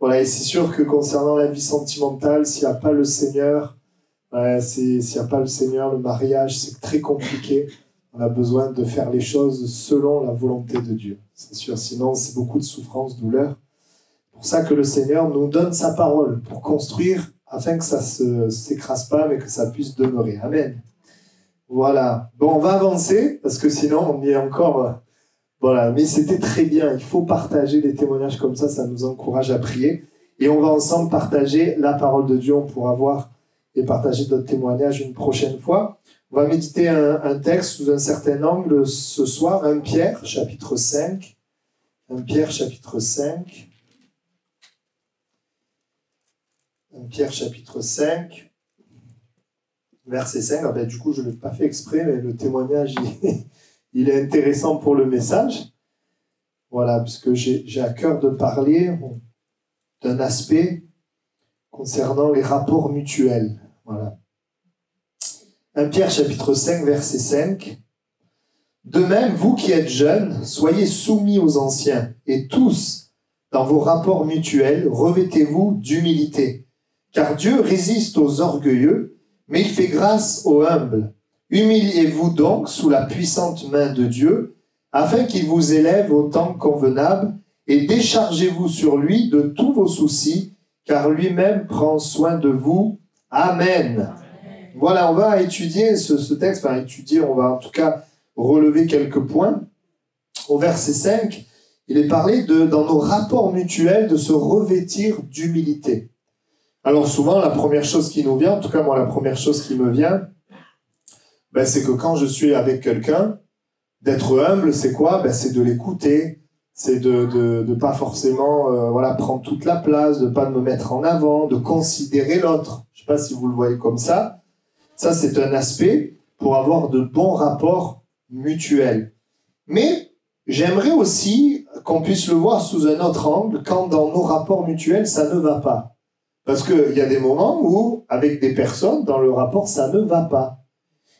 Voilà, et c'est sûr que concernant la vie sentimentale, s'il n'y a pas le Seigneur, s'il n'y a pas le Seigneur, le mariage, c'est très compliqué. On a besoin de faire les choses selon la volonté de Dieu. C'est sûr, sinon c'est beaucoup de souffrance, douleur. C'est pour ça que le Seigneur nous donne sa parole pour construire, afin que ça ne s'écrase pas, mais que ça puisse demeurer. Amen. Voilà. Bon, on va avancer, parce que sinon on y est encore... Voilà, mais c'était très bien. Il faut partager des témoignages comme ça nous encourage à prier. Et on va ensemble partager la parole de Dieu. On pourra voir et partager d'autres témoignages une prochaine fois. On va méditer un texte sous un certain angle ce soir. 1 Pierre, chapitre 5. 1 Pierre, chapitre 5. 1 Pierre, chapitre 5. Verset 5. Ah ben, du coup, je ne l'ai pas fait exprès, mais le témoignage... Il est intéressant pour le message, voilà, puisque j'ai à cœur de parler d'un aspect concernant les rapports mutuels. Voilà. 1 Pierre chapitre 5, verset 5. De même, vous qui êtes jeunes, soyez soumis aux anciens, et tous, dans vos rapports mutuels, revêtez-vous d'humilité. Car Dieu résiste aux orgueilleux, mais il fait grâce aux humbles. Humiliez-vous donc sous la puissante main de Dieu, afin qu'il vous élève au temps convenable, et déchargez-vous sur lui de tous vos soucis, car lui-même prend soin de vous. Amen. Voilà, on va étudier ce texte, on va en tout cas relever quelques points. Au verset 5, il est parlé dans nos rapports mutuels, de se revêtir d'humilité. Alors souvent, la première chose qui nous vient, en tout cas moi la première chose qui me vient, c'est que quand je suis avec quelqu'un, d'être humble, c'est quoi ? C'est de l'écouter, c'est de pas forcément prendre toute la place, de pas me mettre en avant, de considérer l'autre. Je sais pas si vous le voyez comme ça. Ça, c'est un aspect pour avoir de bons rapports mutuels. Mais j'aimerais aussi qu'on puisse le voir sous un autre angle, quand dans nos rapports mutuels, ça ne va pas. Parce qu'il y a des moments où, avec des personnes, dans le rapport, ça ne va pas.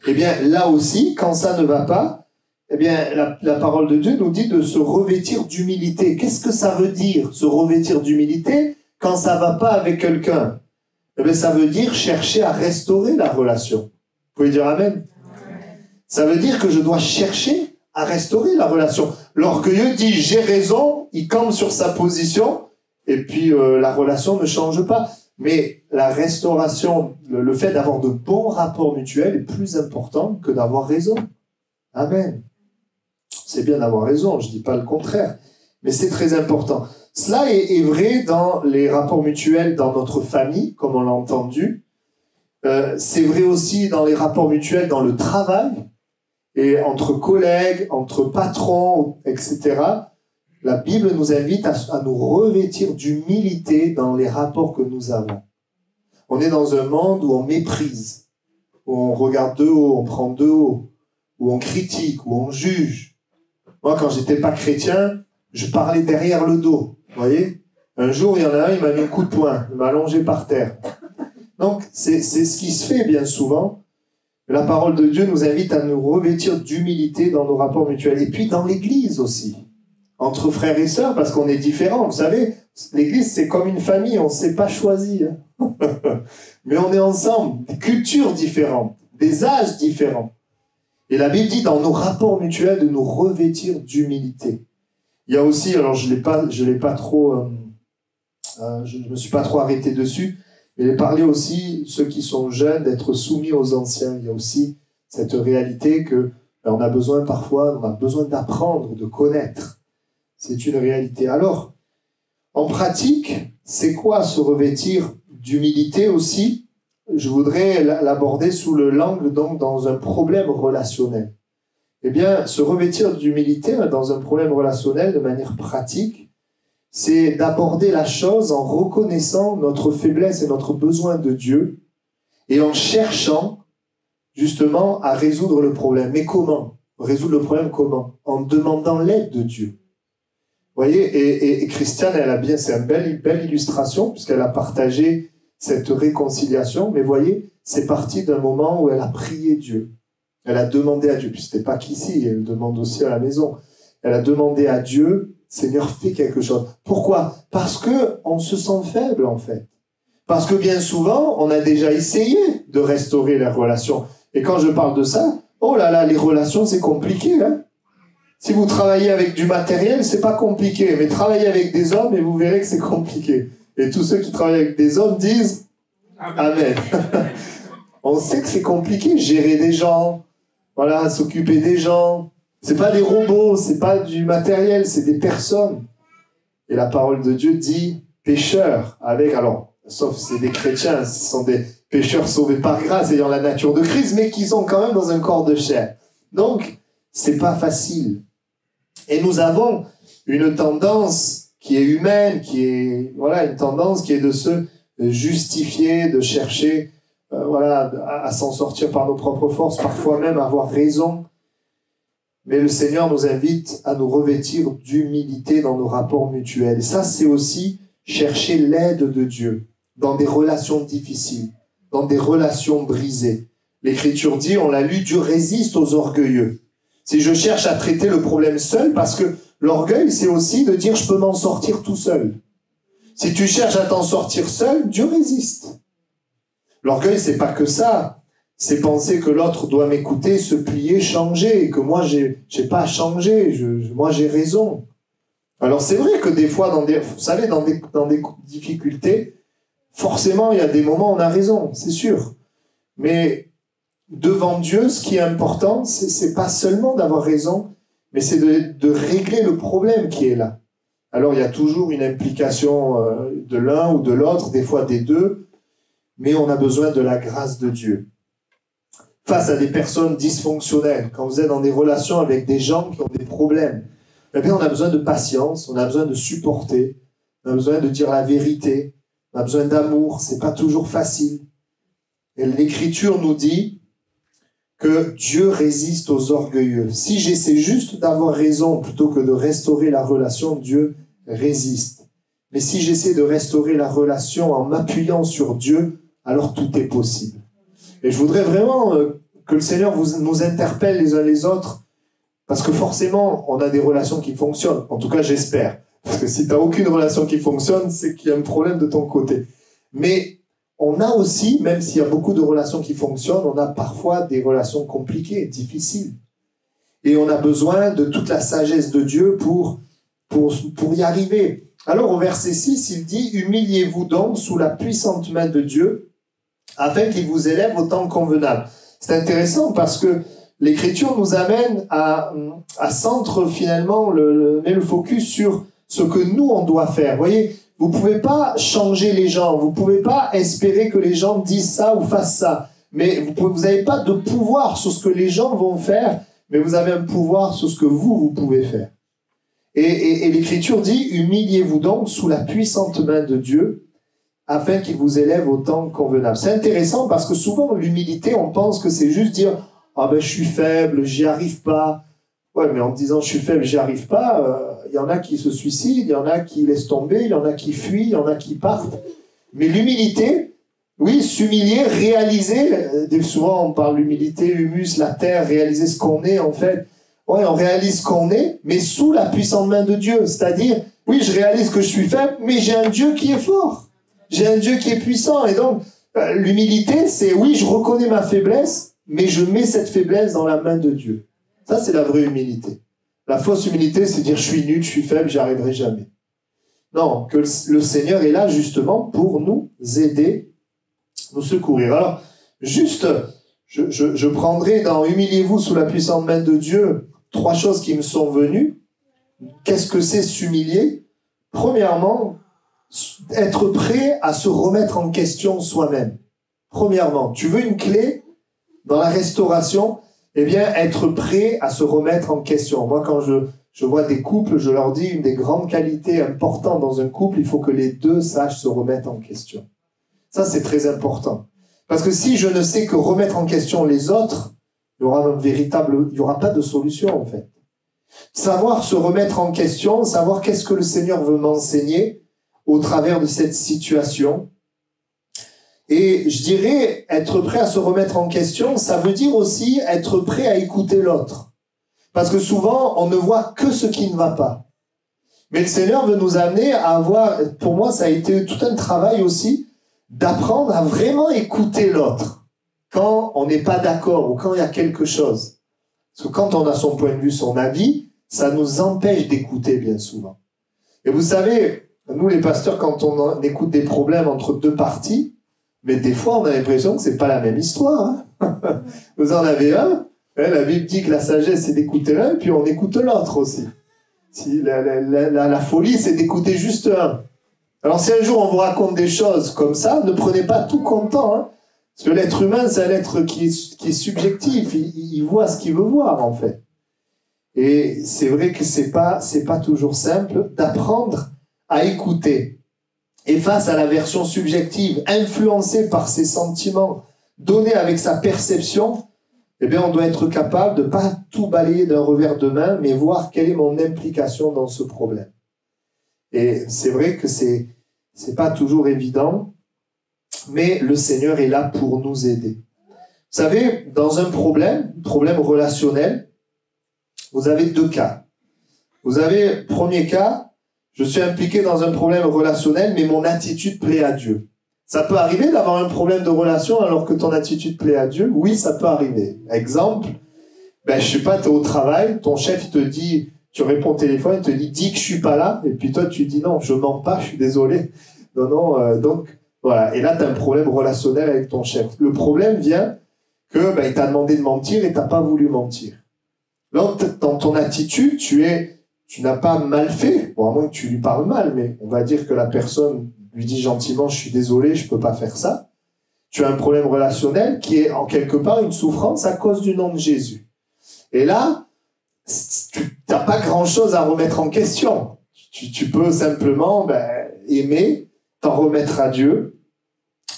Eh bien, là aussi, quand ça ne va pas, eh bien, la parole de Dieu nous dit de se revêtir d'humilité. Qu'est-ce que ça veut dire, se revêtir d'humilité, quand ça ne va pas avec quelqu'un ? Eh bien, ça veut dire chercher à restaurer la relation. Vous pouvez dire Amen ? Ça veut dire que je dois chercher à restaurer la relation. L'orgueilleux dit « j'ai raison », il campe sur sa position, et puis la relation ne change pas. Mais la restauration, le fait d'avoir de bons rapports mutuels est plus important que d'avoir raison. Amen. C'est bien d'avoir raison, je ne dis pas le contraire, mais c'est très important. Cela est vrai dans les rapports mutuels dans notre famille, comme on l'a entendu. C'est vrai aussi dans les rapports mutuels dans le travail, et entre collègues, entre patrons, etc. La Bible nous invite à nous revêtir d'humilité dans les rapports que nous avons. On est dans un monde où on méprise, où on regarde de haut, on prend de haut, où on critique, où on juge. Moi, quand j'étais pas chrétien, je parlais derrière le dos. Vous voyez ? Un jour, il y en a un, il m'a mis un coup de poing, il m'a allongé par terre. Donc, c'est ce qui se fait bien souvent. La parole de Dieu nous invite à nous revêtir d'humilité dans nos rapports mutuels. Et puis dans l'Église aussi. Entre frères et sœurs, parce qu'on est différents. Vous savez, l'Église, c'est comme une famille, on ne s'est pas choisi. Mais on est ensemble, des cultures différentes, des âges différents. Et la Bible dit dans nos rapports mutuels de nous revêtir d'humilité. Il y a aussi, alors je me suis pas trop arrêté dessus, mais il est parlé aussi, ceux qui sont jeunes, d'être soumis aux anciens. Il y a aussi cette réalité que on a besoin parfois, on a besoin d'apprendre, de connaître. C'est une réalité. Alors, en pratique, c'est quoi se revêtir d'humilité aussi ? Je voudrais l'aborder sous l'angle, donc, dans un problème relationnel. Eh bien, se revêtir d'humilité dans un problème relationnel de manière pratique, c'est d'aborder la chose en reconnaissant notre faiblesse et notre besoin de Dieu et en cherchant justement à résoudre le problème. Mais comment ? Résoudre le problème comment ? En demandant l'aide de Dieu. Vous voyez, et Christiane, c'est une belle illustration puisqu'elle a partagé cette réconciliation. Mais voyez, c'est parti d'un moment où elle a prié Dieu. Elle a demandé à Dieu. Puis c'était pas qu'ici, elle demande aussi à la maison. Elle a demandé à Dieu, Seigneur, fais quelque chose. Pourquoi? Parce que on se sent faible, en fait. Parce que bien souvent, on a déjà essayé de restaurer les relations. Et quand je parle de ça, oh là là, les relations, c'est compliqué, hein. Si vous travaillez avec du matériel, c'est pas compliqué. Mais travaillez avec des hommes et vous verrez que c'est compliqué. Et tous ceux qui travaillent avec des hommes disent Amen. On sait que c'est compliqué, gérer des gens, voilà, s'occuper des gens. C'est pas des robots, c'est pas du matériel, c'est des personnes. Et la parole de Dieu dit pécheurs avec, alors, sauf c'est des chrétiens, ce sont des pécheurs sauvés par grâce ayant la nature de Christ, mais qui sont quand même dans un corps de chair. Donc, c'est pas facile. Et nous avons une tendance qui est humaine, qui est, voilà, une tendance qui est de se justifier, de chercher, voilà, à s'en sortir par nos propres forces, parfois même avoir raison. Mais le Seigneur nous invite à nous revêtir d'humilité dans nos rapports mutuels. Et ça, c'est aussi chercher l'aide de Dieu dans des relations difficiles, dans des relations brisées. L'Écriture dit, on l'a lu, Dieu résiste aux orgueilleux. Si je cherche à traiter le problème seul, parce que l'orgueil, c'est aussi de dire, je peux m'en sortir tout seul. Si tu cherches à t'en sortir seul, Dieu résiste. L'orgueil, c'est pas que ça. C'est penser que l'autre doit m'écouter, se plier, changer, et que moi, j'ai pas à changer, moi, j'ai raison. Alors, c'est vrai que des fois, vous savez, dans des difficultés, forcément, il y a des moments où on a raison, c'est sûr. Mais devant Dieu, ce qui est important, c'est pas seulement d'avoir raison, mais c'est de régler le problème qui est là. Alors, il y a toujours une implication de l'un ou de l'autre, des fois des deux, mais on a besoin de la grâce de Dieu. Face à des personnes dysfonctionnelles, quand vous êtes dans des relations avec des gens qui ont des problèmes, eh bien, on a besoin de patience, on a besoin de supporter, on a besoin de dire la vérité, on a besoin d'amour, c'est pas toujours facile. Et l'Écriture nous dit que Dieu résiste aux orgueilleux. Si j'essaie juste d'avoir raison plutôt que de restaurer la relation, Dieu résiste. Mais si j'essaie de restaurer la relation en m'appuyant sur Dieu, alors tout est possible. Et je voudrais vraiment que le Seigneur nous interpelle les uns les autres, parce que forcément, on a des relations qui fonctionnent. En tout cas, j'espère. Parce que si tu n'as aucune relation qui fonctionne, c'est qu'il y a un problème de ton côté. Mais on a aussi, même s'il y a beaucoup de relations qui fonctionnent, on a parfois des relations compliquées, difficiles. Et on a besoin de toute la sagesse de Dieu pour y arriver. Alors au verset 6, il dit « Humiliez-vous donc sous la puissante main de Dieu, afin qu'il vous élève au temps convenable. » C'est intéressant parce que l'Écriture nous amène à centre finalement, met le focus sur ce que nous on doit faire. Vous voyez, vous pouvez pas changer les gens, vous pouvez pas espérer que les gens disent ça ou fassent ça, mais vous n'avez pas de pouvoir sur ce que les gens vont faire, mais vous avez un pouvoir sur ce que vous pouvez faire. Et l'Écriture dit, humiliez-vous donc sous la puissante main de Dieu, afin qu'il vous élève au temps convenable. C'est intéressant parce que souvent, l'humilité, on pense que c'est juste dire, ah ben je suis faible, j'y arrive pas. Ouais, mais en disant je suis faible, j'y arrive pas, y en a qui se suicident, il y en a qui laissent tomber, il y en a qui fuient, il y en a qui partent. Mais l'humilité, oui, s'humilier, réaliser, souvent on parle d'humilité, humus, la terre, réaliser ce qu'on est en fait. Ouais, on réalise ce qu'on est, mais sous la puissante main de Dieu. C'est-à-dire, oui, je réalise que je suis faible, mais j'ai un Dieu qui est fort. J'ai un Dieu qui est puissant. Et donc, l'humilité, c'est, oui, je reconnais ma faiblesse, mais je mets cette faiblesse dans la main de Dieu. Ça, c'est la vraie humilité. La fausse humilité, c'est dire, je suis nul, je suis faible, j'y arriverai jamais. Non, que le Seigneur est là, justement, pour nous aider, nous secourir. Alors, juste, je prendrai dans « Humiliez-vous sous la puissante main de Dieu » 3 choses qui me sont venues. Qu'est-ce que c'est s'humilier? Premièrement, être prêt à se remettre en question soi-même. Premièrement, tu veux une clé dans la restauration? Eh bien, être prêt à se remettre en question. Moi, quand je vois des couples, je leur dis, une des grandes qualités importantes dans un couple, il faut que les deux sachent se remettre en question. Ça, c'est très important. Parce que si je ne sais que remettre en question les autres, il y aura pas de solution, en fait. Savoir se remettre en question, savoir qu'est-ce que le Seigneur veut m'enseigner au travers de cette situation. Et je dirais, être prêt à se remettre en question, ça veut dire aussi être prêt à écouter l'autre. Parce que souvent, on ne voit que ce qui ne va pas. Mais le Seigneur veut nous amener à avoir, pour moi, ça a été tout un travail aussi, d'apprendre à vraiment écouter l'autre quand on n'est pas d'accord ou quand il y a quelque chose. Parce que quand on a son point de vue, son avis, ça nous empêche d'écouter bien souvent. Et vous savez, nous les pasteurs, quand on écoute des problèmes entre deux parties, mais des fois on a l'impression que c'est pas la même histoire. Hein. Vous en avez un, la Bible dit que la sagesse c'est d'écouter l'un, et puis on écoute l'autre aussi. Si la folie c'est d'écouter juste un. Alors si un jour on vous raconte des choses comme ça, ne prenez pas tout content, hein, parce que l'être humain c'est un être qui est subjectif, il voit ce qu'il veut voir en fait. Et c'est vrai que c'est pas toujours simple d'apprendre à écouter. Et face à la version subjective, influencée par ses sentiments, donnée avec sa perception, eh bien, on doit être capable de pas tout balayer d'un revers de main, mais voir quelle est mon implication dans ce problème. Et c'est vrai que c'est pas toujours évident, mais le Seigneur est là pour nous aider. Vous savez, dans un problème relationnel, vous avez deux cas. Vous avez, premier cas, je suis impliqué dans un problème relationnel, mais mon attitude plaît à Dieu. Ça peut arriver d'avoir un problème de relation alors que ton attitude plaît à Dieu. Oui, ça peut arriver. Exemple, je sais pas, t'es au travail, ton chef il te dit, tu réponds au téléphone, il te dit, dis que je suis pas là, et puis toi tu dis non, je mens pas, je suis désolé. Non, donc voilà. Et là t'as un problème relationnel avec ton chef. Le problème vient que il t'a demandé de mentir et t'as pas voulu mentir. Donc dans ton attitude, tu n'as pas mal fait, bon à moins que tu lui parles mal, mais on va dire que la personne lui dit gentiment, je suis désolé, je peux pas faire ça. Tu as un problème relationnel qui est en quelque part une souffrance à cause du nom de Jésus. Et là, tu n'as pas grand-chose à remettre en question. Tu peux simplement aimer, t'en remettre à Dieu.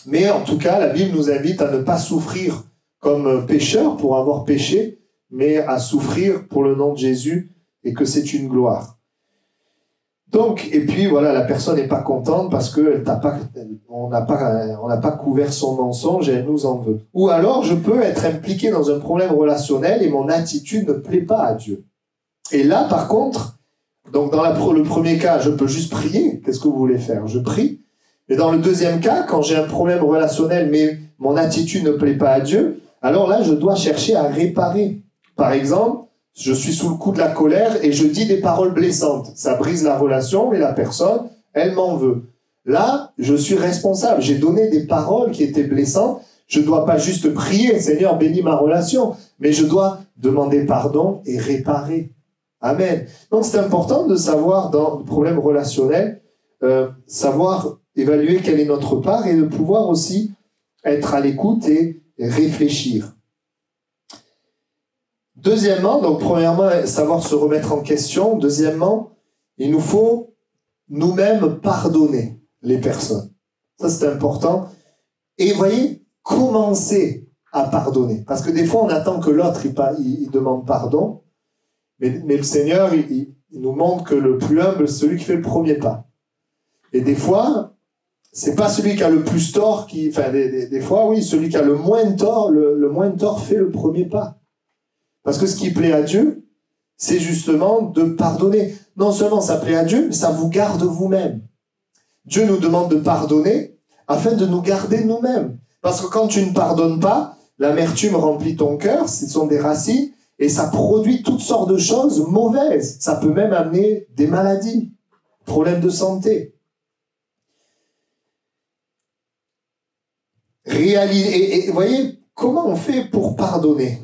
Mais en tout cas, la Bible nous invite à ne pas souffrir comme pécheur pour avoir péché, mais à souffrir pour le nom de Jésus et que c'est une gloire. Donc, et puis voilà, la personne n'est pas contente parce que on n'a pas couvert son mensonge et elle nous en veut. Ou alors, je peux être impliqué dans un problème relationnel et mon attitude ne plaît pas à Dieu. Et là, par contre, donc dans le premier cas, je peux juste prier. Qu'est-ce que vous voulez faire? Je prie. Mais dans le deuxième cas, quand j'ai un problème relationnel mais mon attitude ne plaît pas à Dieu, alors là, je dois chercher à réparer. Par exemple, je suis sous le coup de la colère et je dis des paroles blessantes. Ça brise la relation et la personne, elle m'en veut. Là, je suis responsable. J'ai donné des paroles qui étaient blessantes. Je ne dois pas juste prier, Seigneur, bénis ma relation, mais je dois demander pardon et réparer. Amen. Donc c'est important de savoir dans le problème relationnel, savoir évaluer quelle est notre part et de pouvoir aussi être à l'écoute et réfléchir. Deuxièmement, donc premièrement, savoir se remettre en question. Deuxièmement, il nous faut nous-mêmes pardonner les personnes. Ça, c'est important. Et voyez, commencer à pardonner. Parce que des fois, on attend que l'autre, il demande pardon. Mais le Seigneur, il nous montre que le plus humble, c'est celui qui fait le premier pas. Et des fois, c'est pas celui qui a le plus tort des fois, oui, celui qui a le moins tort, le moins tort fait le premier pas. Parce que ce qui plaît à Dieu, c'est justement de pardonner. Non seulement ça plaît à Dieu, mais ça vous garde vous-même. Dieu nous demande de pardonner afin de nous garder nous-mêmes. Parce que quand tu ne pardonnes pas, l'amertume remplit ton cœur, ce sont des racines, et ça produit toutes sortes de choses mauvaises. Ça peut même amener des maladies, problèmes de santé. Et vous voyez, comment on fait pour pardonner?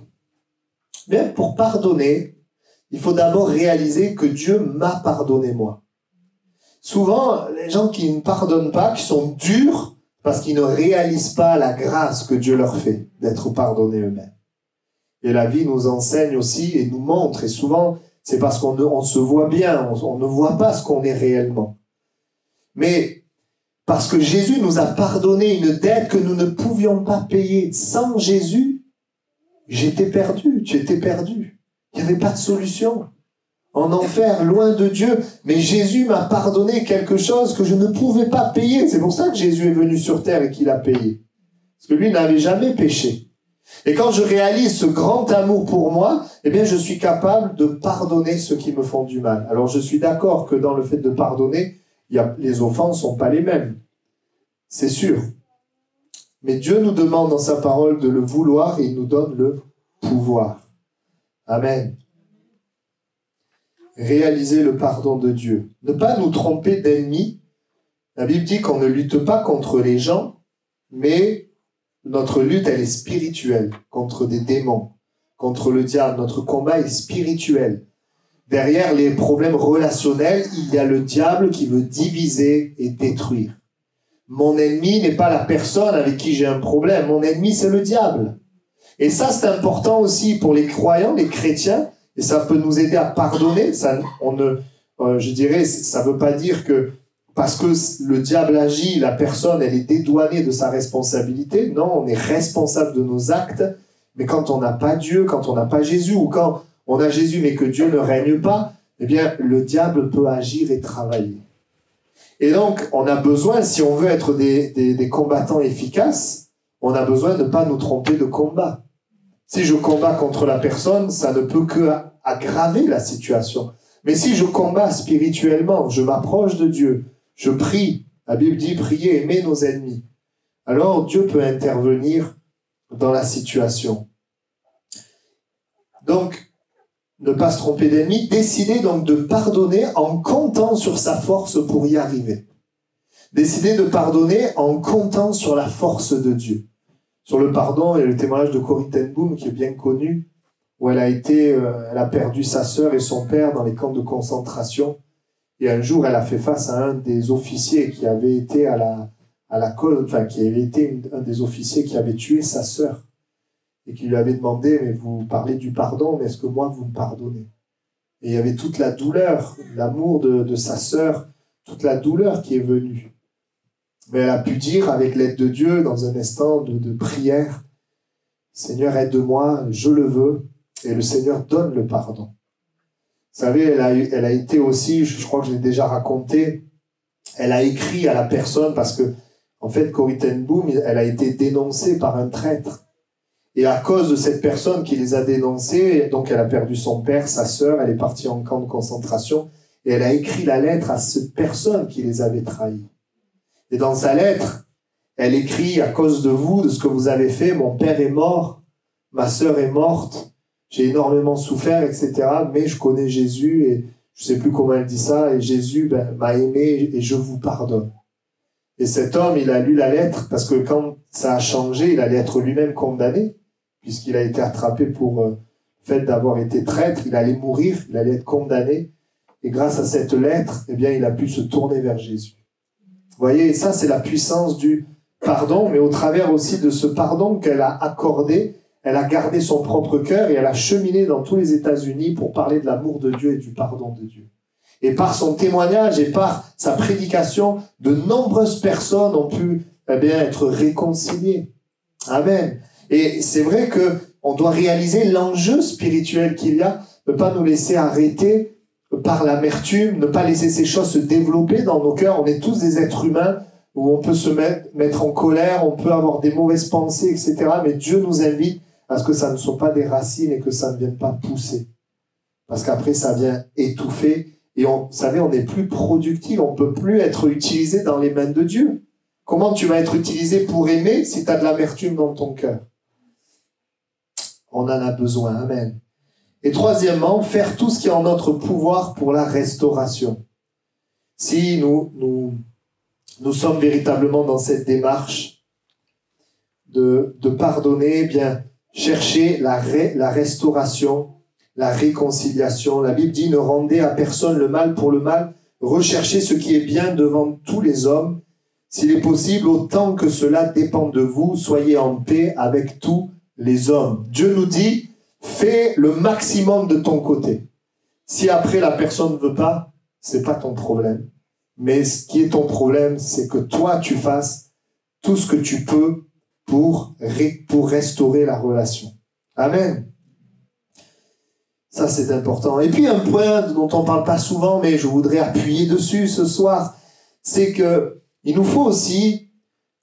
Bien, pour pardonner, il faut d'abord réaliser que Dieu m'a pardonné moi. Souvent, les gens qui ne pardonnent pas, qui sont durs, parce qu'ils ne réalisent pas la grâce que Dieu leur fait d'être pardonnés eux-mêmes. Et la vie nous enseigne aussi et nous montre, et souvent, c'est parce qu'on se voit bien, on ne voit pas ce qu'on est réellement. Mais parce que Jésus nous a pardonné une dette que nous ne pouvions pas payer. Sans Jésus, j'étais perdu, tu étais perdu. Il n'y avait pas de solution. En enfer, loin de Dieu. Mais Jésus m'a pardonné quelque chose que je ne pouvais pas payer. C'est pour ça que Jésus est venu sur terre et qu'il a payé. Parce que lui n'avait jamais péché. Et quand je réalise ce grand amour pour moi, eh bien, je suis capable de pardonner ceux qui me font du mal. Alors, je suis d'accord que dans le fait de pardonner, les offenses sont pas les mêmes. C'est sûr. Mais Dieu nous demande dans sa parole de le vouloir et il nous donne le pouvoir. Amen. Réaliser le pardon de Dieu. Ne pas nous tromper d'ennemis. La Bible dit qu'on ne lutte pas contre les gens, mais notre lutte, elle est spirituelle, contre des démons, contre le diable. Notre combat est spirituel. Derrière les problèmes relationnels, il y a le diable qui veut diviser et détruire. Mon ennemi n'est pas la personne avec qui j'ai un problème. Mon ennemi, c'est le diable. Et ça, c'est important aussi pour les croyants, les chrétiens, et ça peut nous aider à pardonner. Ça, je dirais, ça veut pas dire que parce que le diable agit, la personne, elle est dédouanée de sa responsabilité. Non, on est responsable de nos actes. Mais quand on n'a pas Dieu, quand on n'a pas Jésus, ou quand on a Jésus mais que Dieu ne règne pas, eh bien, le diable peut agir et travailler. Et donc, on a besoin, si on veut être des combattants efficaces, on a besoin de ne pas nous tromper de combat. Si je combats contre la personne, ça ne peut que aggraver la situation. Mais si je combats spirituellement, je m'approche de Dieu, je prie, la Bible dit priez, aimez nos ennemis, alors Dieu peut intervenir dans la situation. Donc, ne pas se tromper d'ennemi, décider donc de pardonner en comptant sur sa force pour y arriver. Décider de pardonner en comptant sur la force de Dieu. Sur le pardon, il y a le témoignage de Corrie ten Boom qui est bien connu, où elle a perdu sa sœur et son père dans les camps de concentration. Et un jour, elle a fait face à un des officiers qui avait été qui avait été un des officiers qui avait tué sa sœur. Et qui lui avait demandé, mais vous parlez du pardon, mais est-ce que moi vous me pardonnez? Et il y avait toute la douleur, l'amour de sa sœur, toute la douleur qui est venue. Mais elle a pu dire, avec l'aide de Dieu, dans un instant de prière, Seigneur, aide-moi, je le veux, et le Seigneur donne le pardon. Vous savez, elle a été aussi, je crois que je l'ai déjà raconté, elle a écrit à la personne, parce que, en fait, Corrie ten Boom, elle a été dénoncée par un traître. Et à cause de cette personne qui les a dénoncés, donc elle a perdu son père, sa sœur, elle est partie en camp de concentration, et elle a écrit la lettre à cette personne qui les avait trahis. Et dans sa lettre, elle écrit, à cause de vous, de ce que vous avez fait, mon père est mort, ma sœur est morte, j'ai énormément souffert, etc. Mais je connais Jésus, et je sais plus comment elle dit ça, et Jésus m'a aimé, et je vous pardonne. Et cet homme, il a lu la lettre, parce que quand ça a changé, il allait être lui-même condamné, puisqu'il a été attrapé pour le fait d'avoir été traître, il allait mourir, il allait être condamné. Et grâce à cette lettre, eh bien, il a pu se tourner vers Jésus. Vous voyez, ça, c'est la puissance du pardon, mais au travers aussi de ce pardon qu'elle a accordé, elle a gardé son propre cœur et elle a cheminé dans tous les États-Unis pour parler de l'amour de Dieu et du pardon de Dieu. Et par son témoignage et par sa prédication, de nombreuses personnes ont pu être réconciliées. Amen. Et c'est vrai que on doit réaliser l'enjeu spirituel qu'il y a, ne pas nous laisser arrêter par l'amertume, ne pas laisser ces choses se développer dans nos cœurs. On est tous des êtres humains où on peut se mettre en colère, on peut avoir des mauvaises pensées, etc. Mais Dieu nous invite à ce que ça ne soit pas des racines et que ça ne vienne pas pousser. Parce qu'après, ça vient étouffer. Et vous savez, on n'est plus productif, on ne peut plus être utilisé dans les mains de Dieu. Comment tu vas être utilisé pour aimer si tu as de l'amertume dans ton cœur? On en a besoin, amen. Et troisièmement, faire tout ce qui est en notre pouvoir pour la restauration. Si nous sommes véritablement dans cette démarche de pardonner, eh bien, chercher la restauration, la réconciliation. La Bible dit, ne rendez à personne le mal pour le mal, recherchez ce qui est bien devant tous les hommes. S'il est possible, autant que cela dépend de vous, soyez en paix avec tous les hommes. Dieu nous dit, fais le maximum de ton côté. Si après la personne ne veut pas, c'est pas ton problème. Mais ce qui est ton problème, c'est que toi, tu fasses tout ce que tu peux pour restaurer la relation. Amen. Ça, c'est important. Et puis, un point dont on ne parle pas souvent, mais je voudrais appuyer dessus ce soir, c'est que il nous faut aussi,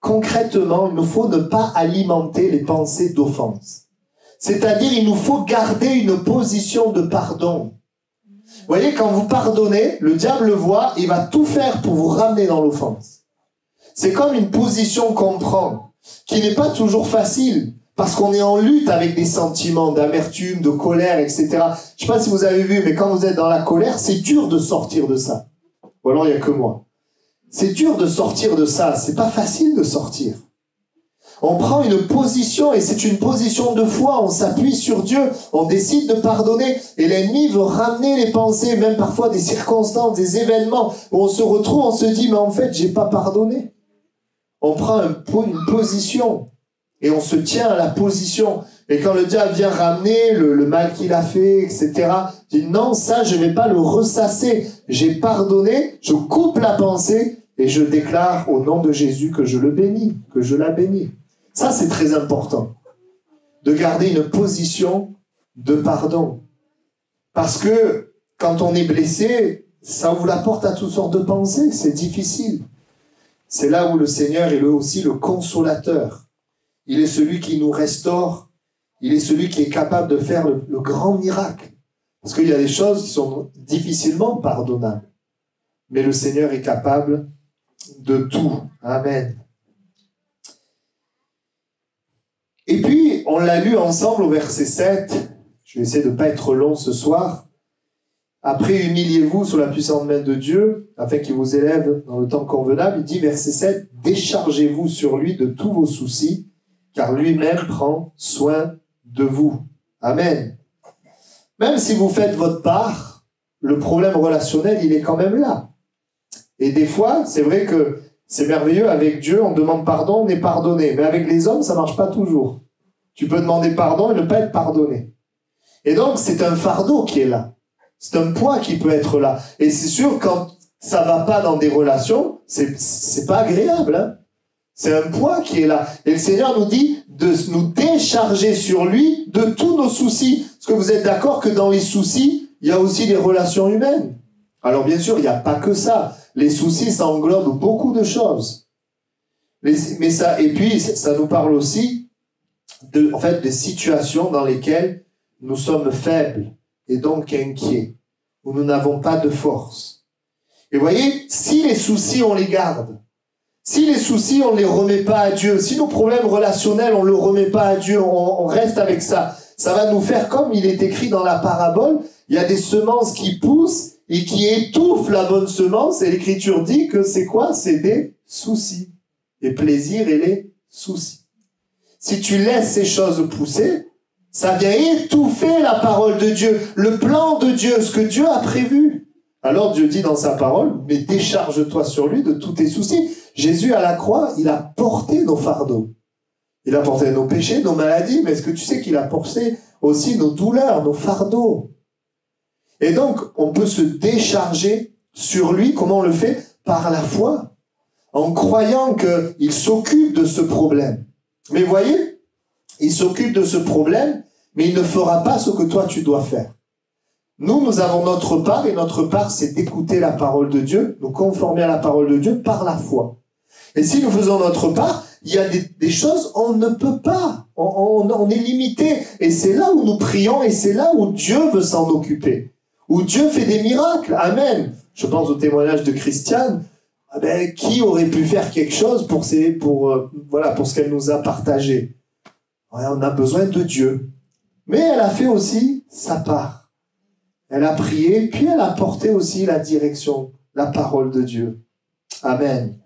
concrètement, il nous faut ne pas alimenter les pensées d'offense. C'est-à-dire, il nous faut garder une position de pardon. Vous voyez, quand vous pardonnez, le diable le voit, il va tout faire pour vous ramener dans l'offense. C'est comme une position qu'on prend, qui n'est pas toujours facile, parce qu'on est en lutte avec des sentiments d'amertume, de colère, etc. Je ne sais pas si vous avez vu, mais quand vous êtes dans la colère, c'est dur de sortir de ça. Ou alors il n'y a que moi. C'est dur de sortir de ça, c'est pas facile de sortir. On prend une position, et c'est une position de foi, on s'appuie sur Dieu, on décide de pardonner, et l'ennemi veut ramener les pensées, même parfois des circonstances, des événements, où on se retrouve, on se dit, mais en fait, j'ai pas pardonné. On prend une position, et on se tient à la position. Et quand le diable vient ramener le mal qu'il a fait, etc., dit non, ça, je ne vais pas le ressasser. J'ai pardonné, je coupe la pensée, et je déclare au nom de Jésus que je le bénis, que je la bénis. Ça, c'est très important, de garder une position de pardon. Parce que quand on est blessé, ça ouvre la porte à toutes sortes de pensées, c'est difficile. C'est là où le Seigneur est aussi le consolateur. Il est celui qui nous restaure. Il est celui qui est capable de faire le grand miracle. Parce qu'il y a des choses qui sont difficilement pardonnables. Mais le Seigneur est capable de tout. Amen. Et puis, on l'a lu ensemble au verset 7. Je vais essayer de ne pas être long ce soir. Après, humiliez-vous sous la puissante main de Dieu, afin qu'il vous élève dans le temps convenable. Il dit, verset 7, « Déchargez-vous sur lui de tous vos soucis, car lui-même prend soin de vous. » Amen. Même si vous faites votre part, le problème relationnel, il est quand même là. Et des fois, c'est vrai que c'est merveilleux, avec Dieu, on demande pardon, on est pardonné. Mais avec les hommes, ça ne marche pas toujours. Tu peux demander pardon et ne pas être pardonné. Et donc, c'est un fardeau qui est là. C'est un poids qui peut être là. Et c'est sûr, quand ça va pas dans des relations, c'est pas agréable, hein. C'est un poids qui est là. Et le Seigneur nous dit de nous décharger sur lui de tous nos soucis. Est-ce que vous êtes d'accord que dans les soucis, il y a aussi les relations humaines? Alors bien sûr, il n'y a pas que ça. Les soucis, ça englobe beaucoup de choses. Mais ça, et puis, ça nous parle aussi en fait, des situations dans lesquelles nous sommes faibles et donc inquiets, où nous n'avons pas de force. Et voyez, si les soucis, on les garde, si les soucis, on ne les remet pas à Dieu, si nos problèmes relationnels, on ne le remet pas à Dieu, on reste avec ça, ça va nous faire comme il est écrit dans la parabole, il y a des semences qui poussent et qui étouffent la bonne semence, et l'Écriture dit que c'est quoi? C'est des soucis. Les plaisirs et les soucis. Si tu laisses ces choses pousser, ça vient étouffer la parole de Dieu, le plan de Dieu, ce que Dieu a prévu. Alors Dieu dit dans sa parole, mais décharge-toi sur lui de tous tes soucis. Jésus à la croix, il a porté nos fardeaux. Il a porté nos péchés, nos maladies, mais est-ce que tu sais qu'il a porté aussi nos douleurs, nos fardeaux? Et donc, on peut se décharger sur lui. Comment on le fait? Par la foi, en croyant qu'il s'occupe de ce problème. Mais voyez, il s'occupe de ce problème, mais il ne fera pas ce que toi tu dois faire. Nous avons notre part, et notre part, c'est d'écouter la parole de Dieu, nous conformer à la parole de Dieu par la foi. Et si nous faisons notre part, il y a des choses, on ne peut pas. On est limité. Et c'est là où nous prions, et c'est là où Dieu veut s'en occuper. Où Dieu fait des miracles. Amen. Je pense au témoignage de Christiane. Qui aurait pu faire quelque chose pour ce qu'elle nous a partagé? Ouais, on a besoin de Dieu. Mais elle a fait aussi sa part. Elle a prié, puis elle a porté aussi la direction, la parole de Dieu. Amen.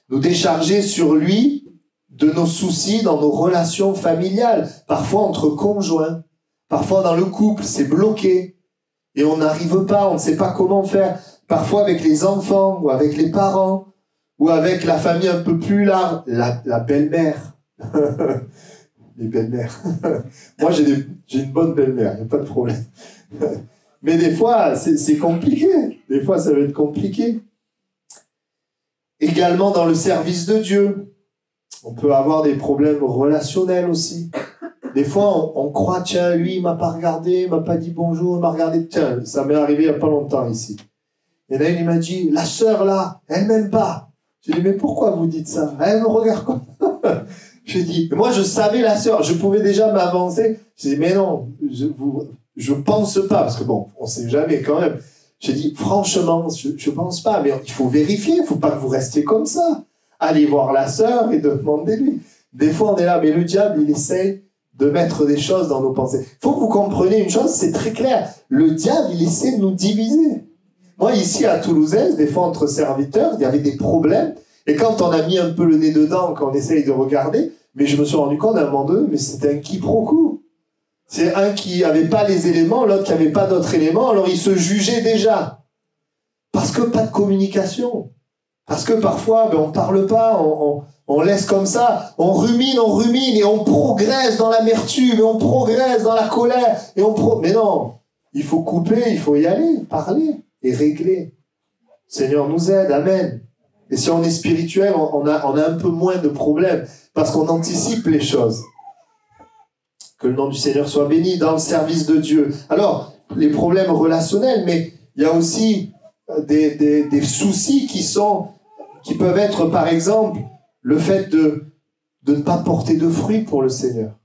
Nous décharger sur lui de nos soucis dans nos relations familiales, parfois entre conjoints, parfois dans le couple, c'est bloqué, et on n'arrive pas, on ne sait pas comment faire, parfois avec les enfants, ou avec les parents, ou avec la famille un peu plus large, la belle-mère. Les belles-mères. Moi, j'ai une bonne belle-mère, il n'y a pas de problème. Mais des fois, c'est compliqué. Des fois, ça va être compliqué. Également dans le service de Dieu, on peut avoir des problèmes relationnels aussi. Des fois, on croit, tiens, lui, il m'a pas regardé, il m'a pas dit bonjour, il m'a regardé. Tiens, ça m'est arrivé il n'y a pas longtemps ici. Il y en a une, il m'a dit, la sœur là, elle m'aime pas. J'ai dit, mais pourquoi vous dites ça? Elle me regarde comme ça. J'ai dit, moi je savais la sœur, je pouvais déjà m'avancer. J'ai dit, mais non, je pense pas, parce que bon, on sait jamais quand même. J'ai dit, franchement, je pense pas, mais il faut vérifier, il faut pas que vous restiez comme ça. Allez voir la sœur et demandez-lui. Des fois, on est là, mais le diable, il essaie de mettre des choses dans nos pensées. Il faut que vous compreniez une chose, c'est très clair. Le diable, il essaie de nous diviser. Moi, ici, à Toulousaise, des fois, entre serviteurs, il y avait des problèmes. Et quand on a mis un peu le nez dedans, quand on essaye de regarder, mais je me suis rendu compte à un moment donné, mais c'était un quiproquo. C'est un qui avait pas les éléments, l'autre qui avait pas d'autres éléments, alors ils se jugeaient déjà. Parce que pas de communication. Parce que parfois, on parle pas, on laisse comme ça, on rumine, et on progresse dans l'amertume, et on progresse dans la colère, mais non, il faut couper, il faut y aller, parler et régler. Seigneur nous aide, amen. Et si on est spirituel, on a un peu moins de problèmes, parce qu'on anticipe les choses. Que le nom du Seigneur soit béni dans le service de Dieu. Alors, les problèmes relationnels, mais il y a aussi des soucis qui peuvent être, par exemple, le fait de ne pas porter de fruits pour le Seigneur.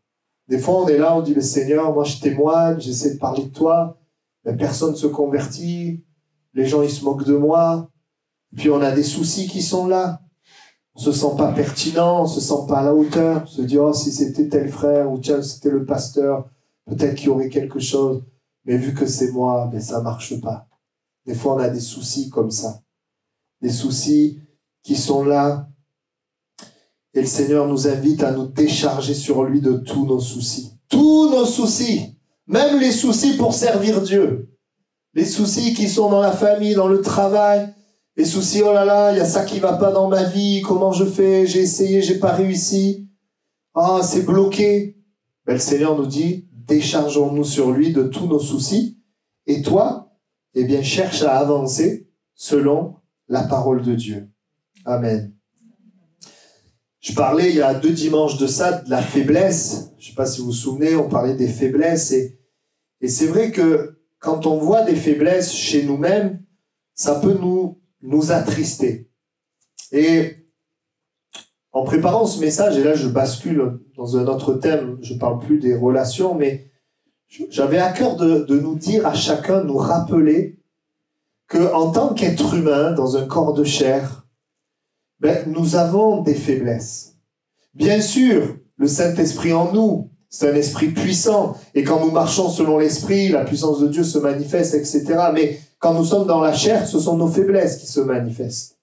Des fois, on est là, on dit, mais Seigneur, moi je témoigne, j'essaie de parler de toi, mais personne ne se convertit, les gens ils se moquent de moi, puis on a des soucis qui sont là. On se sent pas pertinent, on se sent pas à la hauteur, on se dit, oh, si c'était tel frère, ou tiens, c'était le pasteur, peut-être qu'il y aurait quelque chose, mais vu que c'est moi, mais ça marche pas. Des fois, on a des soucis comme ça. Des soucis qui sont là. Et le Seigneur nous invite à nous décharger sur lui de tous nos soucis. Tous nos soucis. Même les soucis pour servir Dieu. Les soucis qui sont dans la famille, dans le travail. Les soucis, oh là là, il y a ça qui va pas dans ma vie. Comment je fais? J'ai essayé, j'ai pas réussi. Ah, c'est bloqué. Ben, le Seigneur nous dit, déchargeons-nous sur lui de tous nos soucis. Et toi, eh bien, cherche à avancer selon la parole de Dieu. Amen. Je parlais il y a 2 dimanches de ça, de la faiblesse. Je ne sais pas si vous vous souvenez, on parlait des faiblesses. Et c'est vrai que quand on voit des faiblesses chez nous-mêmes, ça peut nous attrister. Et en préparant ce message, et là je bascule dans un autre thème, je ne parle plus des relations, mais j'avais à cœur de nous dire à chacun, nous rappeler qu'en tant qu'être humain, dans un corps de chair, nous avons des faiblesses. Bien sûr, le Saint-Esprit en nous, c'est un esprit puissant. Et quand nous marchons selon l'esprit, la puissance de Dieu se manifeste, etc. Mais quand nous sommes dans la chair, ce sont nos faiblesses qui se manifestent.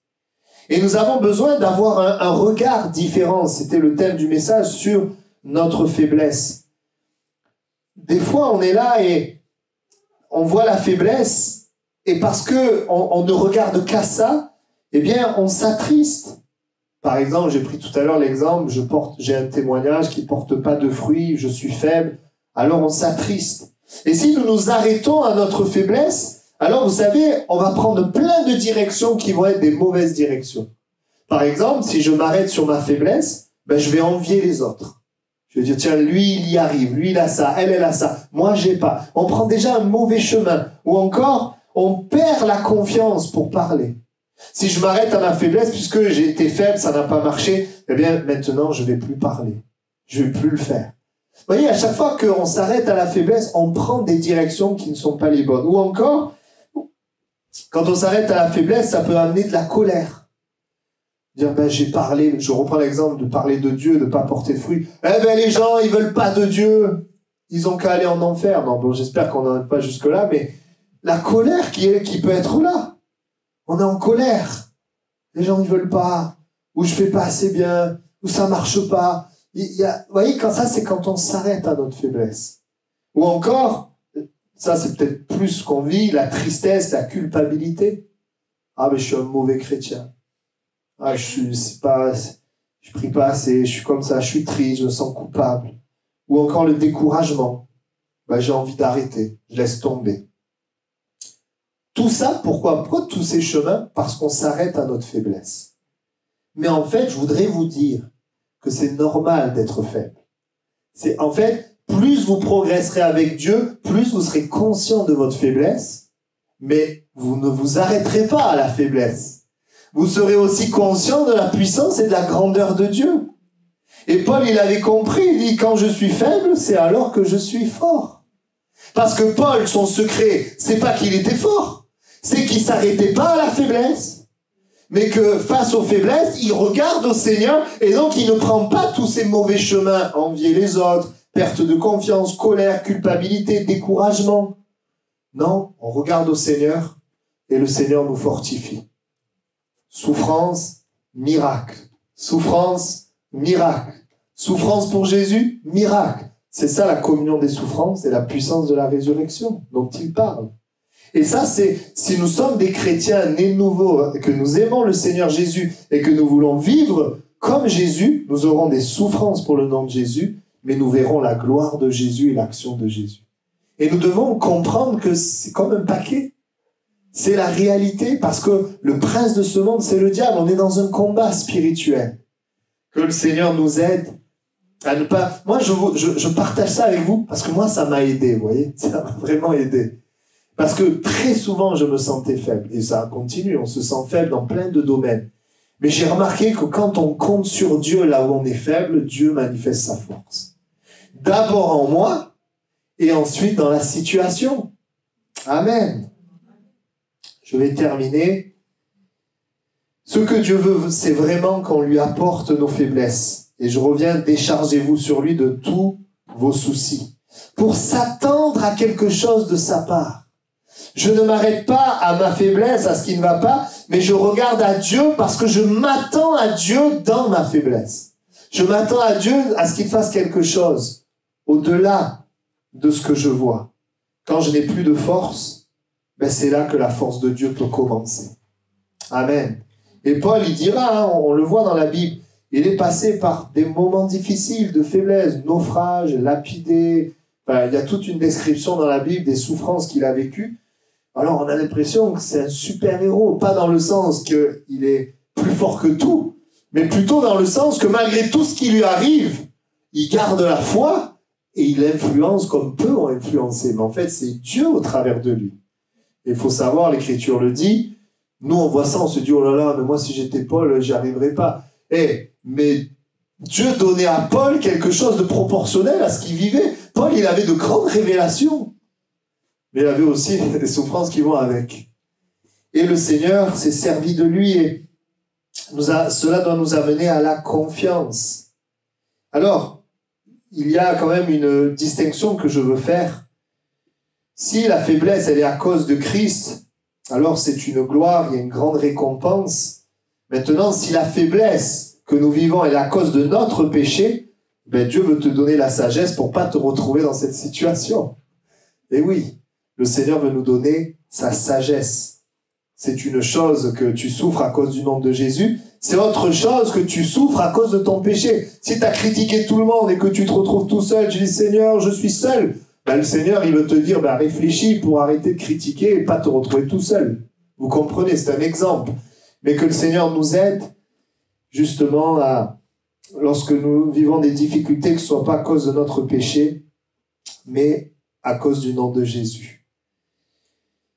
Et nous avons besoin d'avoir un regard différent. C'était le thème du message sur notre faiblesse. Des fois, on est là et on voit la faiblesse. Et parce qu'on ne regarde qu'à ça, eh bien, on s'attriste. Par exemple, j'ai pris tout à l'heure l'exemple, j'ai un témoignage qui ne porte pas de fruits, je suis faible, alors on s'attriste. Et si nous nous arrêtons à notre faiblesse, alors vous savez, on va prendre plein de directions qui vont être des mauvaises directions. Par exemple, si je m'arrête sur ma faiblesse, je vais envier les autres. Je vais dire, tiens, lui, il y arrive, lui, il a ça, elle a ça, moi, j'ai pas. On prend déjà un mauvais chemin. Ou encore, on perd la confiance pour parler. Si je m'arrête à ma faiblesse, puisque j'ai été faible, ça n'a pas marché, eh bien, maintenant, je vais plus parler. Je vais plus le faire. Vous voyez, à chaque fois qu'on s'arrête à la faiblesse, on prend des directions qui ne sont pas les bonnes. Ou encore, quand on s'arrête à la faiblesse, ça peut amener de la colère. Dire, j'ai parlé, je reprends l'exemple de parler de Dieu, de ne pas porter de fruits. Les gens, ils veulent pas de Dieu. Ils ont qu'à aller en enfer. Non, bon, j'espère qu'on n'en est pas jusque-là, mais la colère qui peut être là. On est en colère. Les gens, ils veulent pas. Ou je fais pas assez bien. Ou ça marche pas. Vous voyez, c'est quand on s'arrête à notre faiblesse. Ou encore, ça c'est peut-être plus ce qu'on vit, la tristesse, la culpabilité. Ah, mais je suis un mauvais chrétien. Ah, je prie pas assez, je suis comme ça, je suis triste, je me sens coupable. Ou encore le découragement. J'ai envie d'arrêter, je laisse tomber. Tout ça, pourquoi tous ces chemins? Parce qu'on s'arrête à notre faiblesse. Mais en fait, je voudrais vous dire que c'est normal d'être faible. En fait, plus vous progresserez avec Dieu, plus vous serez conscient de votre faiblesse, mais vous ne vous arrêterez pas à la faiblesse. vous serez aussi conscient de la puissance et de la grandeur de Dieu. Et Paul, il avait compris, il dit, quand je suis faible, c'est alors que je suis fort. Parce que Paul, son secret, c'est pas qu'il était fort, c'est qu'il s'arrêtait pas à la faiblesse, mais que face aux faiblesses, il regarde au Seigneur, et donc il ne prend pas tous ces mauvais chemins, envier les autres, perte de confiance, colère, culpabilité, découragement. Non, on regarde au Seigneur, et le Seigneur nous fortifie. Souffrance, miracle. Souffrance, miracle. Souffrance pour Jésus, miracle. C'est ça la communion des souffrances et la puissance de la résurrection dont il parle. Et ça, c'est, si nous sommes des chrétiens nés de nouveau, que nous aimons le Seigneur Jésus et que nous voulons vivre comme Jésus, nous aurons des souffrances pour le nom de Jésus, mais nous verrons la gloire de Jésus et l'action de Jésus. Et nous devons comprendre que c'est comme un paquet. C'est la réalité, parce que le prince de ce monde, c'est le diable. On est dans un combat spirituel. Que le Seigneur nous aide à ne pas... Moi, je partage ça avec vous, parce que moi, ça m'a aidé, vous voyez. Ça m'a vraiment aidé. Parce que très souvent, je me sentais faible. Et ça continue, on se sent faible dans plein de domaines. Mais j'ai remarqué que quand on compte sur Dieu là où on est faible, Dieu manifeste sa force. D'abord en moi, et ensuite dans la situation. Amen. Je vais terminer. Ce que Dieu veut, c'est vraiment qu'on lui apporte nos faiblesses. Et je reviens, déchargez-vous sur lui de tous vos soucis. Pour s'attendre à quelque chose de sa part. Je ne m'arrête pas à ma faiblesse, à ce qui ne va pas, mais je regarde à Dieu parce que je m'attends à Dieu dans ma faiblesse. Je m'attends à Dieu à ce qu'il fasse quelque chose au-delà de ce que je vois. Quand je n'ai plus de force, ben c'est là que la force de Dieu peut commencer. Amen. Et Paul, il dira, on le voit dans la Bible, il est passé par des moments difficiles de faiblesse, naufrage, lapidé. Enfin, il y a toute une description dans la Bible des souffrances qu'il a vécues. Alors on a l'impression que c'est un super-héros, pas dans le sens qu'il est plus fort que tout, mais plutôt dans le sens que malgré tout ce qui lui arrive, il garde la foi et il influence comme peu ont influencé. Mais en fait, c'est Dieu au travers de lui. Il faut savoir, l'Écriture le dit, nous on voit ça, on se dit, oh là là, mais moi si j'étais Paul, j'y arriverais pas. Mais Dieu donnait à Paul quelque chose de proportionnel à ce qu'il vivait. Paul, il avait de grandes révélations. Mais il avait aussi des souffrances qui vont avec. Et le Seigneur s'est servi de lui et cela doit nous amener à la confiance. Alors, il y a quand même une distinction que je veux faire. Si la faiblesse, elle est à cause de Christ, alors c'est une gloire, il y a une grande récompense. Maintenant, si la faiblesse que nous vivons est à cause de notre péché, ben Dieu veut te donner la sagesse pour pas te retrouver dans cette situation. Et oui, le Seigneur veut nous donner sa sagesse. C'est une chose que tu souffres à cause du nom de Jésus. C'est autre chose que tu souffres à cause de ton péché. Si tu as critiqué tout le monde et que tu te retrouves tout seul, tu dis « Seigneur, je suis seul », ben, le Seigneur, il veut te dire ben, « Réfléchis pour arrêter de critiquer et pas te retrouver tout seul ». Vous comprenez, c'est un exemple. Mais que le Seigneur nous aide justement lorsque nous vivons des difficultés, que ce ne soit pas à cause de notre péché, mais à cause du nom de Jésus.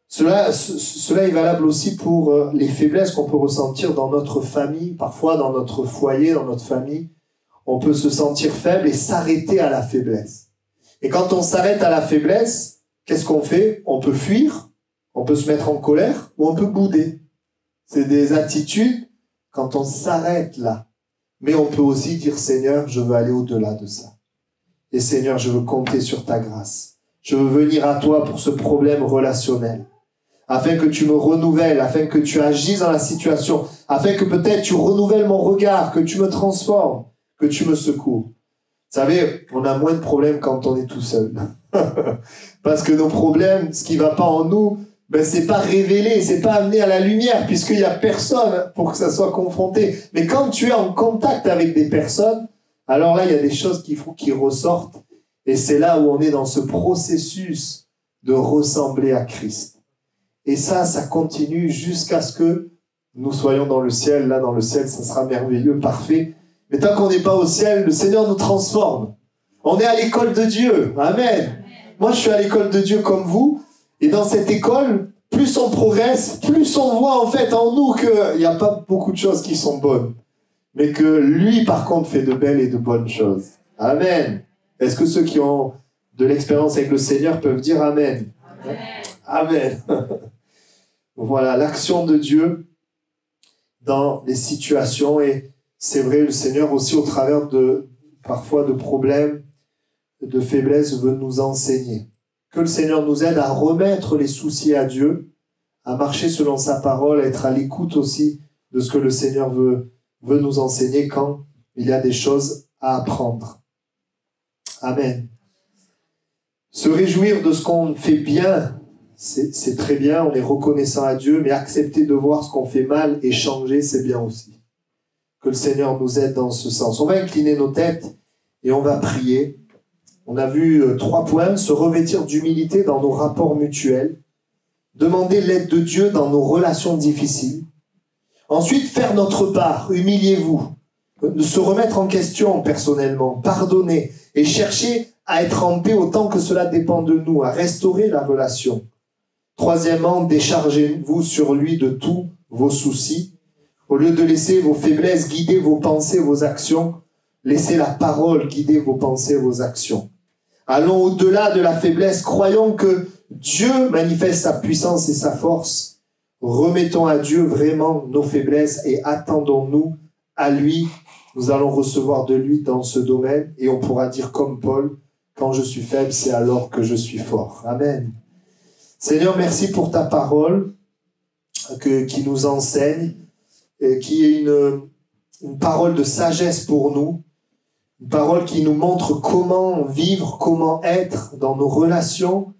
Cela est valable aussi pour les faiblesses qu'on peut ressentir dans notre famille, parfois dans notre foyer, dans notre famille. On peut se sentir faible et s'arrêter à la faiblesse. Et quand on s'arrête à la faiblesse, qu'est-ce qu'on fait? On peut fuir, on peut se mettre en colère ou on peut bouder. C'est des attitudes quand on s'arrête là. Mais on peut aussi dire « Seigneur, je veux aller au-delà de ça. Et Seigneur, je veux compter sur ta grâce. Je veux venir à toi pour ce problème relationnel. Afin que tu me renouvelles, afin que tu agisses dans la situation, afin que peut-être tu renouvelles mon regard, que tu me transformes, que tu me secours. » Vous savez, on a moins de problèmes quand on est tout seul. Parce que nos problèmes, ce qui ne va pas en nous, ben c'est pas révélé, c'est pas amené à la lumière, puisqu'il n'y a personne pour que ça soit confronté. Mais quand tu es en contact avec des personnes, alors là, il y a des choses qui ressortent. Et c'est là où on est dans ce processus de ressembler à Christ. Et ça continue jusqu'à ce que nous soyons dans le ciel. Là, dans le ciel, ça sera merveilleux, parfait. Mais tant qu'on n'est pas au ciel, le Seigneur nous transforme. On est à l'école de Dieu. Amen. Moi, je suis à l'école de Dieu comme vous. Et dans cette école, plus on progresse, plus on voit en fait en nous qu'il n'y a pas beaucoup de choses qui sont bonnes. Mais que lui, par contre, fait de belles et de bonnes choses. Amen. Est-ce que ceux qui ont de l'expérience avec le Seigneur peuvent dire Amen? Amen. Amen. Voilà, l'action de Dieu dans les situations. Et c'est vrai, le Seigneur aussi, au travers parfois de problèmes, de faiblesses, veut nous enseigner. Que le Seigneur nous aide à remettre les soucis à Dieu, à marcher selon sa parole, à être à l'écoute aussi de ce que le Seigneur veut nous enseigner quand il y a des choses à apprendre. Amen. Se réjouir de ce qu'on fait bien, c'est très bien, on est reconnaissant à Dieu, mais accepter de voir ce qu'on fait mal et changer, c'est bien aussi. Que le Seigneur nous aide dans ce sens. On va incliner nos têtes et on va prier. On a vu 3 points, se revêtir d'humilité dans nos rapports mutuels, demander l'aide de Dieu dans nos relations difficiles. Ensuite, faire notre part, humiliez-vous, se remettre en question personnellement, pardonner et chercher à être en paix autant que cela dépend de nous, à restaurer la relation. Troisièmement, déchargez-vous sur lui de tous vos soucis. Au lieu de laisser vos faiblesses guider vos pensées, vos actions, laissez la parole guider vos pensées, vos actions. Allons au-delà de la faiblesse, croyons que Dieu manifeste sa puissance et sa force. Remettons à Dieu vraiment nos faiblesses et attendons-nous à lui. Nous allons recevoir de lui dans ce domaine et on pourra dire comme Paul, quand je suis faible, c'est alors que je suis fort. Amen. Seigneur, merci pour ta parole qui nous enseigne, et qui est une parole de sagesse pour nous, une parole qui nous montre comment vivre, comment être dans nos relations.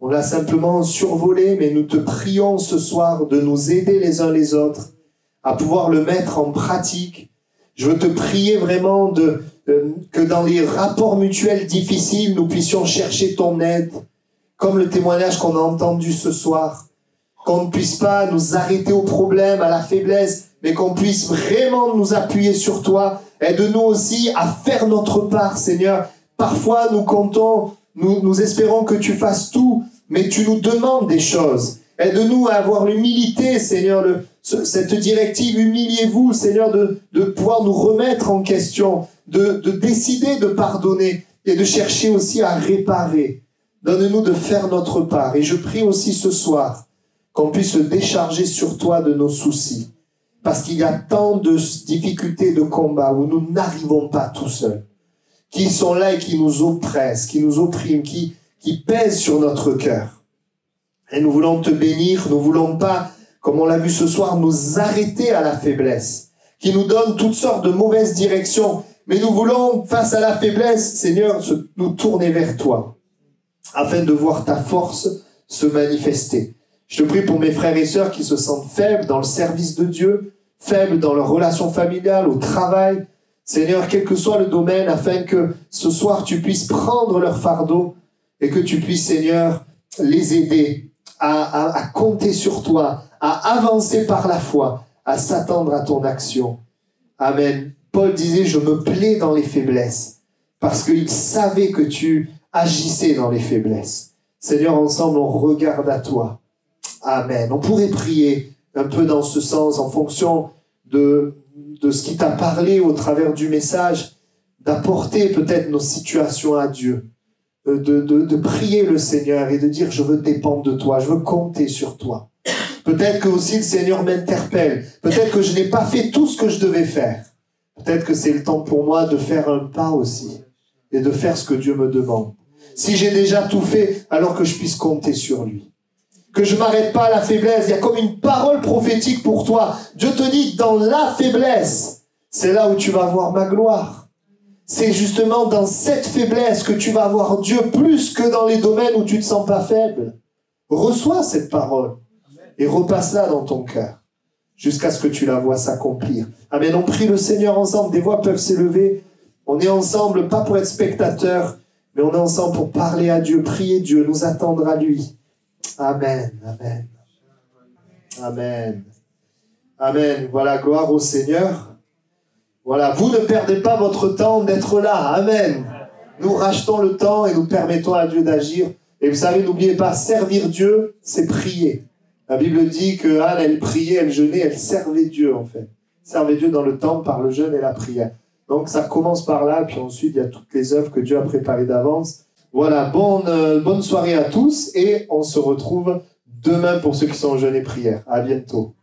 On l'a simplement survolé, mais nous te prions ce soir de nous aider les uns les autres à pouvoir le mettre en pratique. Je veux te prier vraiment que dans les rapports mutuels difficiles, nous puissions chercher ton aide, comme le témoignage qu'on a entendu ce soir. Qu'on ne puisse pas nous arrêter au problème, à la faiblesse, mais qu'on puisse vraiment nous appuyer sur toi. Aide-nous aussi à faire notre part, Seigneur. Parfois, nous comptons, nous espérons que tu fasses tout, mais tu nous demandes des choses. Aide-nous à avoir l'humilité, Seigneur, cette directive, humiliez-vous, Seigneur, de pouvoir nous remettre en question, de décider de pardonner et de chercher aussi à réparer. Donne-nous de faire notre part. Et je prie aussi ce soir qu'on puisse se décharger sur toi de nos soucis. Parce qu'il y a tant de difficultés, de combats où nous n'arrivons pas tout seuls, qui sont là et qui nous oppressent, qui nous oppriment, qui pèsent sur notre cœur. Et nous voulons te bénir, nous voulons pas, comme on l'a vu ce soir, nous arrêter à la faiblesse, qui nous donne toutes sortes de mauvaises directions. Mais nous voulons, face à la faiblesse, Seigneur, nous tourner vers toi, afin de voir ta force se manifester. Je te prie pour mes frères et sœurs qui se sentent faibles dans le service de Dieu, faibles dans leurs relations familiales, au travail. Seigneur, quel que soit le domaine, afin que ce soir tu puisses prendre leur fardeau et que tu puisses, Seigneur, les aider à compter sur toi, à avancer par la foi, à s'attendre à ton action. Amen. Paul disait, je me plais dans les faiblesses, parce qu'il savait que tu agissais dans les faiblesses. Seigneur, ensemble, on regarde à toi. Amen. On pourrait prier un peu dans ce sens, en fonction de ce qui t'a parlé au travers du message, d'apporter peut-être nos situations à Dieu, de prier le Seigneur et de dire, je veux dépendre de toi, je veux compter sur toi. Peut-être que aussi le Seigneur m'interpelle. Peut-être que je n'ai pas fait tout ce que je devais faire. Peut-être que c'est le temps pour moi de faire un pas aussi et de faire ce que Dieu me demande. Si j'ai déjà tout fait, alors que je puisse compter sur lui. Que je ne m'arrête pas à la faiblesse. Il y a comme une parole prophétique pour toi. Dieu te dit, dans la faiblesse, c'est là où tu vas voir ma gloire. C'est justement dans cette faiblesse que tu vas voir Dieu plus que dans les domaines où tu ne te sens pas faible. Reçois cette parole et repasse-la dans ton cœur jusqu'à ce que tu la vois s'accomplir. Amen. On prie le Seigneur ensemble. Des voix peuvent s'élever. On est ensemble, pas pour être spectateurs, mais on est ensemble pour parler à Dieu, prier Dieu, nous attendre à lui. Amen, amen. Amen. Amen. Voilà, gloire au Seigneur. Voilà, vous ne perdez pas votre temps d'être là. Amen. Nous rachetons le temps et nous permettons à Dieu d'agir. Et vous savez, n'oubliez pas, servir Dieu, c'est prier. La Bible dit que Anne, elle priait, elle jeûnait, elle servait Dieu en fait. Servait Dieu dans le temple par le jeûne et la prière. Donc ça commence par là, puis ensuite il y a toutes les œuvres que Dieu a préparées d'avance. Voilà, bonne soirée à tous et on se retrouve demain pour ceux qui sont en jeûne et prière. À bientôt.